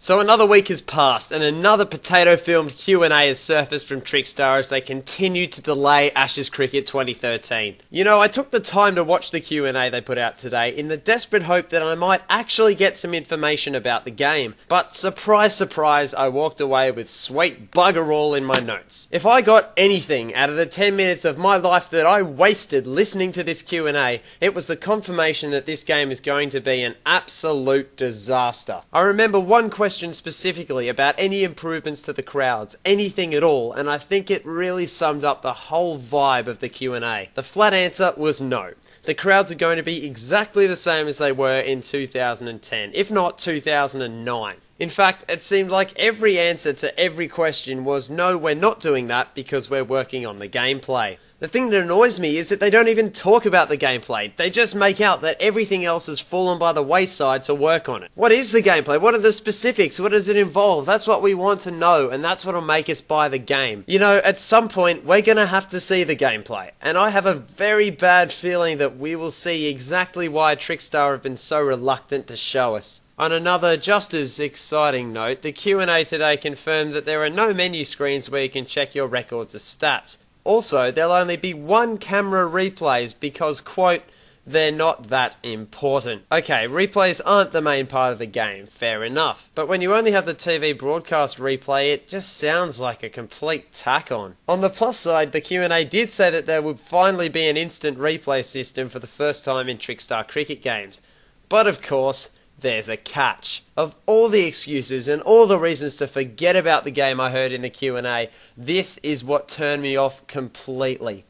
So another week has passed and another potato-filmed Q&A has surfaced from Trickstar as they continue to delay Ashes Cricket 2013. You know, I took the time to watch the Q&A they put out today in the desperate hope that I might actually get some information about the game. But surprise, surprise, I walked away with sweet bugger all in my notes. If I got anything out of the 10 minutes of my life that I wasted listening to this Q&A, it was the confirmation that this game is going to be an absolute disaster. I remember one question specifically about any improvements to the crowds, anything at all, and I think it really summed up the whole vibe of the Q&A. The flat answer was no. The crowds are going to be exactly the same as they were in 2010, if not 2009. In fact, it seemed like every answer to every question was no, we're not doing that because we're working on the gameplay. The thing that annoys me is that they don't even talk about the gameplay. They just make out that everything else has fallen by the wayside to work on it. What is the gameplay? What are the specifics? What does it involve? That's what we want to know, and that's what'll make us buy the game. You know, at some point, we're gonna have to see the gameplay, and I have a very bad feeling that we will see exactly why Trickstar have been so reluctant to show us. On another just as exciting note, the Q&A today confirmed that there are no menu screens where you can check your records of stats. Also, there'll only be one camera replays because, quote, they're not that important. Okay, replays aren't the main part of the game, fair enough. But when you only have the TV broadcast replay, it just sounds like a complete tack-on. On the plus side, the Q&A did say that there would finally be an instant replay system for the first time in Trickstar cricket games. But of course, there's a catch. Of all the excuses and all the reasons to forget about the game I heard in the Q&A, this is what turned me off completely.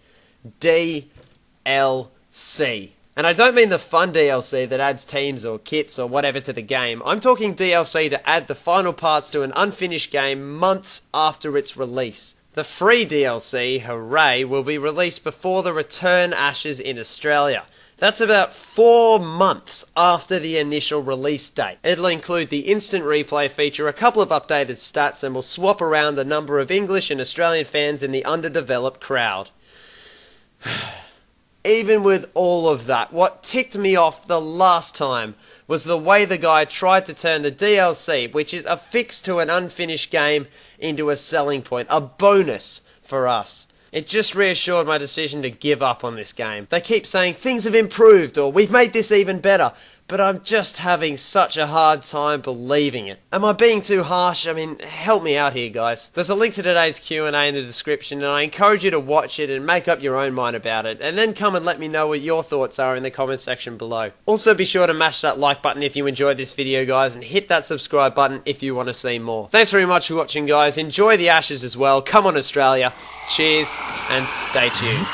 DLC. And I don't mean the fun DLC that adds teams or kits or whatever to the game. I'm talking DLC to add the final parts to an unfinished game months after its release. The free DLC, hooray, will be released before the return Ashes in Australia. That's about 4 months after the initial release date. It'll include the instant replay feature, a couple of updated stats, and will swap around the number of English and Australian fans in the underdeveloped crowd. Even with all of that, what ticked me off the last time was the way the guy tried to turn the DLC, which is a fix to an unfinished game, into a selling point, a bonus for us. It just reassured my decision to give up on this game. They keep saying things have improved or we've made this even better, but I'm just having such a hard time believing it. Am I being too harsh? I mean, help me out here, guys. There's a link to today's Q&A in the description, and I encourage you to watch it and make up your own mind about it, and then come and let me know what your thoughts are in the comment section below. Also, be sure to mash that like button if you enjoyed this video, guys, and hit that subscribe button if you want to see more. Thanks very much for watching, guys. Enjoy the Ashes as well. Come on, Australia. Cheers, and stay tuned.